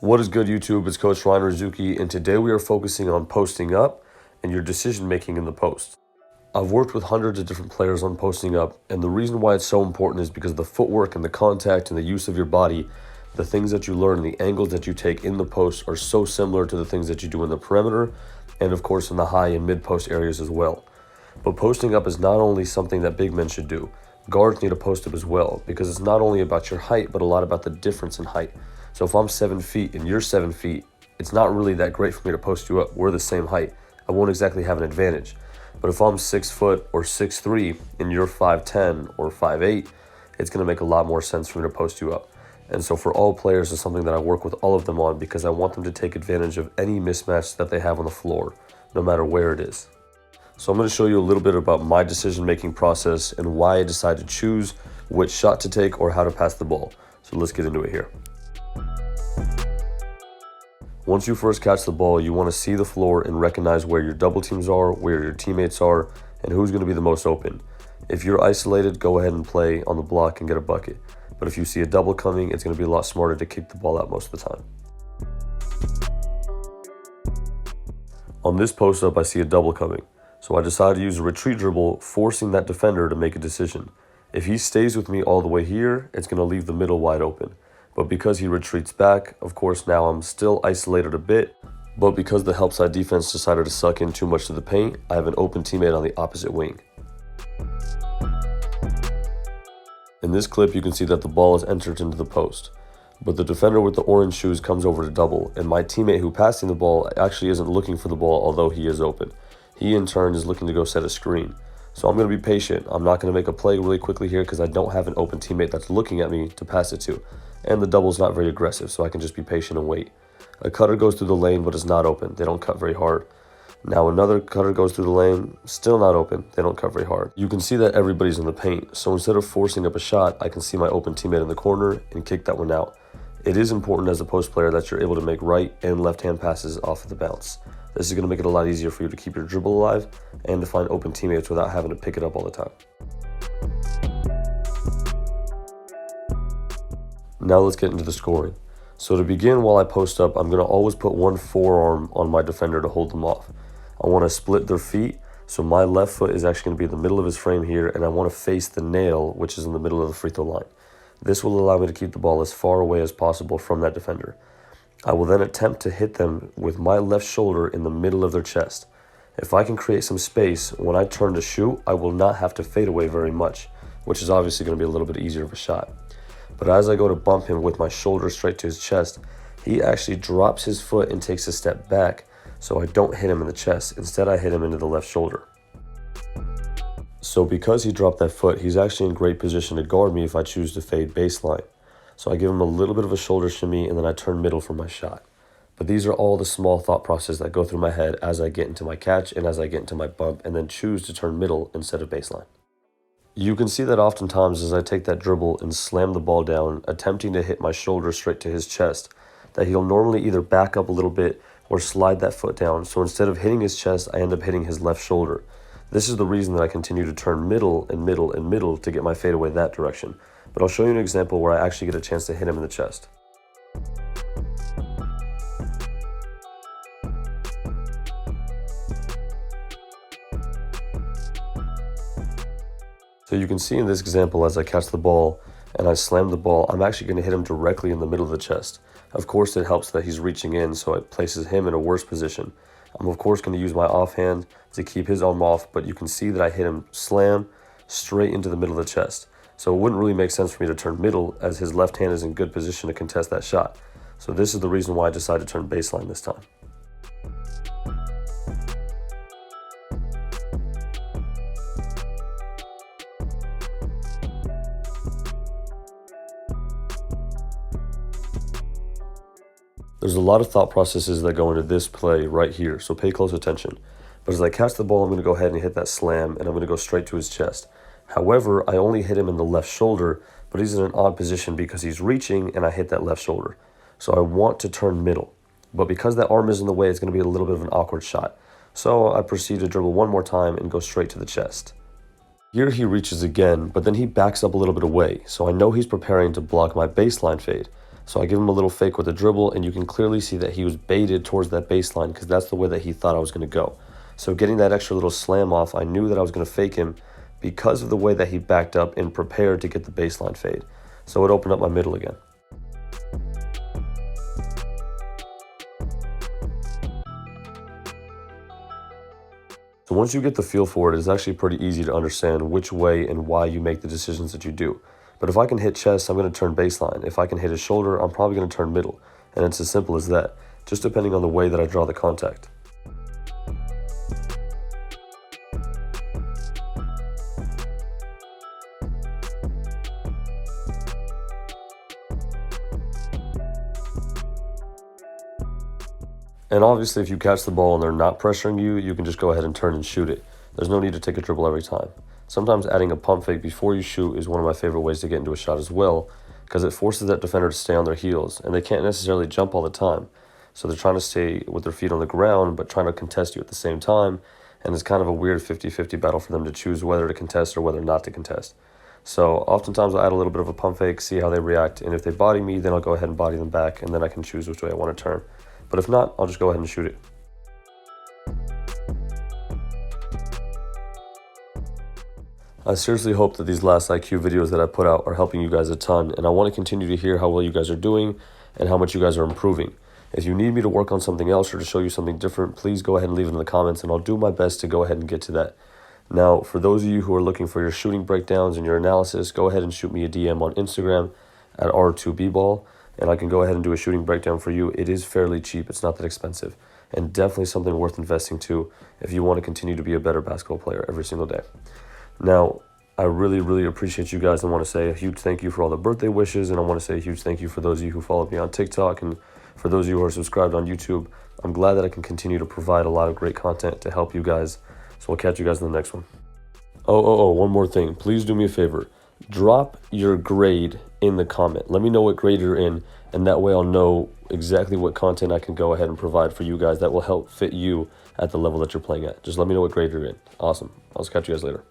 What is good, YouTube? It's Coach Ryan Rizuki, and today we are focusing on posting up and your decision making in the post. I've worked with hundreds of different players on posting up, and the reason why it's so important is because of the footwork and the contact and the use of your body. The things that you learn and the angles that you take in the post are so similar to the things that you do in the perimeter and, of course, in the high and mid post areas as well. But posting up is not only something that big men should do. Guards need to post up as well, because it's not only about your height, but a lot about the difference in height. So if I'm 7 feet and you're 7 feet, it's not really that great for me to post you up. We're the same height. I won't exactly have an advantage. But if I'm 6 foot or 6'3" and you're 5'10" or 5'8", it's going to make a lot more sense for me to post you up. And so for all players, it's something that I work with all of them on, because I want them to take advantage of any mismatch that they have on the floor, no matter where it is. So I'm going to show you a little bit about my decision-making process and why I decide to choose which shot to take or how to pass the ball. So let's get into it here. Once you first catch the ball, you want to see the floor and recognize where your double teams are, where your teammates are, and who's going to be the most open. If you're isolated, go ahead and play on the block and get a bucket. But if you see a double coming, it's going to be a lot smarter to kick the ball out most of the time. On this post-up, I see a double coming. So I decide to use a retreat dribble, forcing that defender to make a decision. If he stays with me all the way here, it's going to leave the middle wide open. But because he retreats back, of course, now I'm still isolated a bit. But because the help side defense decided to suck in too much to the paint, I have an open teammate on the opposite wing. In this clip, you can see that the ball is entered into the post. But the defender with the orange shoes comes over to double, and my teammate who passing the ball actually isn't looking for the ball, although he is open. He in turn is looking to go set a screen. So I'm going to be patient. I'm not going to make a play really quickly here because I don't have an open teammate that's looking at me to pass it to. And the double's not very aggressive, so I can just be patient and wait. A cutter goes through the lane, but it's not open. They don't cut very hard. Now another cutter goes through the lane, still not open. They don't cut very hard. You can see that everybody's in the paint. So instead of forcing up a shot, I can see my open teammate in the corner and kick that one out. It is important as a post player that you're able to make right and left-hand passes off of the bounce. This is going to make it a lot easier for you to keep your dribble alive and to find open teammates without having to pick it up all the time. Now let's get into the scoring. So to begin, while I post up, I'm going to always put one forearm on my defender to hold them off. I want to split their feet, so my left foot is actually going to be in the middle of his frame here, and I want to face the nail, which is in the middle of the free throw line. This will allow me to keep the ball as far away as possible from that defender. I will then attempt to hit them with my left shoulder in the middle of their chest. If I can create some space, when I turn to shoot, I will not have to fade away very much, which is obviously going to be a little bit easier of a shot. But as I go to bump him with my shoulder straight to his chest, he actually drops his foot and takes a step back, so I don't hit him in the chest. Instead, I hit him into the left shoulder. So because he dropped that foot, he's actually in great position to guard me if I choose to fade baseline. So I give him a little bit of a shoulder shimmy, and then I turn middle for my shot. But these are all the small thought processes that go through my head as I get into my catch and as I get into my bump, and then choose to turn middle instead of baseline. You can see that oftentimes as I take that dribble and slam the ball down, attempting to hit my shoulder straight to his chest, that he'll normally either back up a little bit or slide that foot down. So instead of hitting his chest, I end up hitting his left shoulder. This is the reason that I continue to turn middle and middle and middle to get my fadeaway that direction. But I'll show you an example where I actually get a chance to hit him in the chest. So you can see in this example, as I catch the ball and I slam the ball, I'm actually going to hit him directly in the middle of the chest. Of course, it helps that he's reaching in, so it places him in a worse position. I'm of course going to use my offhand to keep his arm off, but you can see that I hit him slam straight into the middle of the chest. So it wouldn't really make sense for me to turn middle, as his left hand is in good position to contest that shot. So this is the reason why I decided to turn baseline this time. There's a lot of thought processes that go into this play right here, so pay close attention. But as I catch the ball, I'm going to go ahead and hit that slam, and I'm going to go straight to his chest. However, I only hit him in the left shoulder, but he's in an odd position because he's reaching, and I hit that left shoulder. So I want to turn middle. But because that arm is in the way, it's going to be a little bit of an awkward shot. So I proceed to dribble one more time and go straight to the chest. Here he reaches again, but then he backs up a little bit away, so I know he's preparing to block my baseline fade. So I give him a little fake with a dribble, and you can clearly see that he was baited towards that baseline because that's the way that he thought I was going to go. So getting that extra little slam off, I knew that I was going to fake him because of the way that he backed up and prepared to get the baseline fade. So it opened up my middle again. So once you get the feel for it, it's actually pretty easy to understand which way and why you make the decisions that you do. But if I can hit chest, I'm going to turn baseline. If I can hit his shoulder, I'm probably going to turn middle. And it's as simple as that, just depending on the way that I draw the contact. And obviously, if you catch the ball and they're not pressuring you, you can just go ahead and turn and shoot it. There's no need to take a dribble every time. Sometimes adding a pump fake before you shoot is one of my favorite ways to get into a shot as well, because it forces that defender to stay on their heels, and they can't necessarily jump all the time. So they're trying to stay with their feet on the ground, but trying to contest you at the same time, and it's kind of a weird 50-50 battle for them to choose whether to contest or whether not to contest. So oftentimes I add a little bit of a pump fake, see how they react, and if they body me, then I'll go ahead and body them back, and then I can choose which way I want to turn. But if not, I'll just go ahead and shoot it. I seriously hope that these last IQ videos that I put out are helping you guys a ton, and I want to continue to hear how well you guys are doing and how much you guys are improving. If you need me to work on something else or to show you something different, please go ahead and leave it in the comments, and I'll do my best to go ahead and get to that. Now, for those of you who are looking for your shooting breakdowns and your analysis, go ahead and shoot me a DM on Instagram at R2Bball, and I can go ahead and do a shooting breakdown for you. It is fairly cheap. It's not that expensive, and definitely something worth investing to if you want to continue to be a better basketball player every single day. Now, I really, really appreciate you guys. I want to say a huge thank you for all the birthday wishes, and I want to say a huge thank you for those of you who followed me on TikTok, and for those of you who are subscribed on YouTube. I'm glad that I can continue to provide a lot of great content to help you guys, so I'll catch you guys in the next one. One more thing. Please do me a favor. Drop your grade in the comment. Let me know what grade you're in, and that way I'll know exactly what content I can go ahead and provide for you guys that will help fit you at the level that you're playing at. Just let me know what grade you're in. Awesome. I'll catch you guys later.